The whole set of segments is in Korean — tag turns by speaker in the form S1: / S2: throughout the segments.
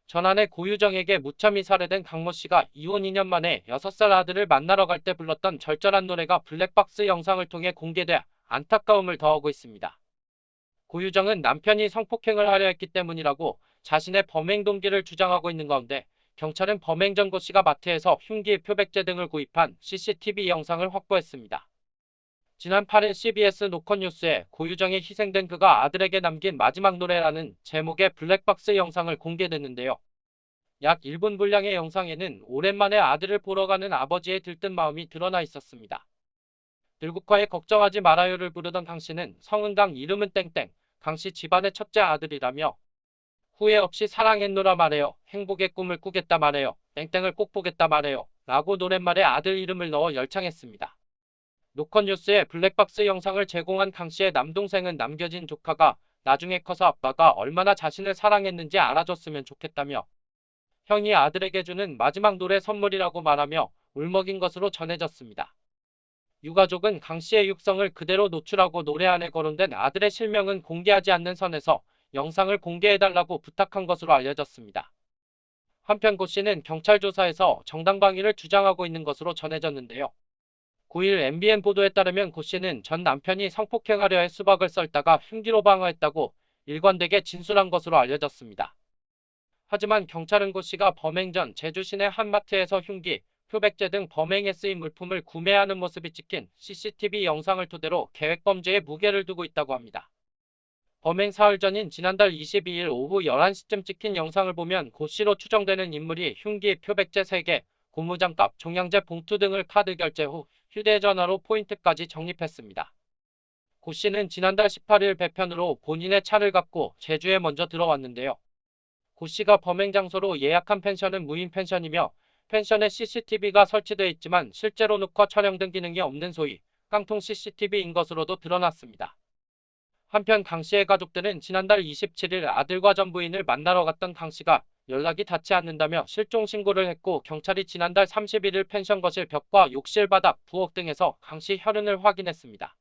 S1: 전안의 고유정에게 무참히 살해된 강모 씨가 이혼 2년 만에 6살 아들을 만나러 갈 때 불렀던 절절한 노래가 블랙박스 영상을 통해 공개돼 안타까움을 더하고 있습니다. 고유정은 남편이 성폭행을 하려 했기 때문이라고 자신의 범행 동기를 주장하고 있는 가운데 경찰은 범행 전 고 씨가 마트에서 흉기, 표백제 등을 구입한 CCTV 영상을 확보했습니다. 지난 8일 CBS 노컷뉴스에 고유정이 희생된 그가 아들에게 남긴 마지막 노래라는 제목의 블랙박스 영상을 공개됐는데요. 약 1분 분량의 영상에는 오랜만에 아들을 보러 가는 아버지의 들뜬 마음이 드러나 있었습니다. 들국화에 걱정하지 말아요를 부르던 강 씨는 성은강 이름은 땡땡, 강 씨 집안의 첫째 아들이라며 후회 없이 사랑했노라 말해요. 행복의 꿈을 꾸겠다 말해요. 땡땡을 꼭 보겠다 말해요. 라고 노랫말에 아들 이름을 넣어 열창했습니다. 노컷뉴스에 블랙박스 영상을 제공한 강 씨의 남동생은 남겨진 조카가 나중에 커서 아빠가 얼마나 자신을 사랑했는지 알아줬으면 좋겠다며 형이 아들에게 주는 마지막 노래 선물이라고 말하며 울먹인 것으로 전해졌습니다. 유가족은 강 씨의 육성을 그대로 노출하고 노래 안에 거론된 아들의 실명은 공개하지 않는 선에서 영상을 공개해달라고 부탁한 것으로 알려졌습니다. 한편 고 씨는 경찰 조사에서 정당방위를 주장하고 있는 것으로 전해졌는데요. 9일 MBN 보도에 따르면 고 씨는 전 남편이 성폭행하려 해 수박을 썰다가 흉기로 방어했다고 일관되게 진술한 것으로 알려졌습니다. 하지만 경찰은 고 씨가 범행 전 제주 시내 한 마트에서 흉기, 표백제 등 범행에 쓰인 물품을 구매하는 모습이 찍힌 CCTV 영상을 토대로 계획범죄에 무게를 두고 있다고 합니다. 범행 사흘 전인 지난달 22일 오후 11시쯤 찍힌 영상을 보면 고 씨로 추정되는 인물이 흉기, 표백제 3개, 고무장갑, 종량제 봉투 등을 카드 결제 후 휴대전화로 포인트까지 적립했습니다. 고 씨는 지난달 18일 배편으로 본인의 차를 갖고 제주에 먼저 들어왔는데요. 고 씨가 범행 장소로 예약한 펜션은 무인 펜션이며 펜션에 CCTV가 설치되어 있지만 실제로 녹화 촬영 등 기능이 없는 소위 깡통 CCTV인 것으로도 드러났습니다. 한편 강 씨의 가족들은 지난달 27일 아들과 전 부인을 만나러 갔던 강 씨가 연락이 닿지 않는다며 실종 신고를 했고 경찰이 지난달 31일 펜션 거실 벽과 욕실 바닥, 부엌 등에서 강 씨 혈흔을 확인했습니다.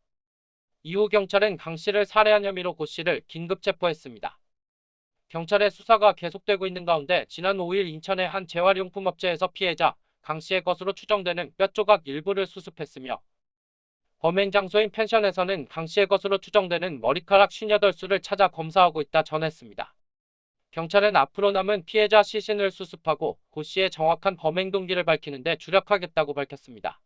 S1: 이후 경찰은 강 씨를 살해한 혐의로 고 씨를 긴급 체포했습니다. 경찰의 수사가 계속되고 있는 가운데 지난 5일 인천의 한 재활용품 업체에서 피해자 강 씨의 것으로 추정되는 뼈 조각 일부를 수습했으며 범행 장소인 펜션에서는 강 씨의 것으로 추정되는 머리카락 58수를 찾아 검사하고 있다 전했습니다. 경찰은 앞으로 남은 피해자 시신을 수습하고 고 씨의 정확한 범행 동기를 밝히는 데 주력하겠다고 밝혔습니다.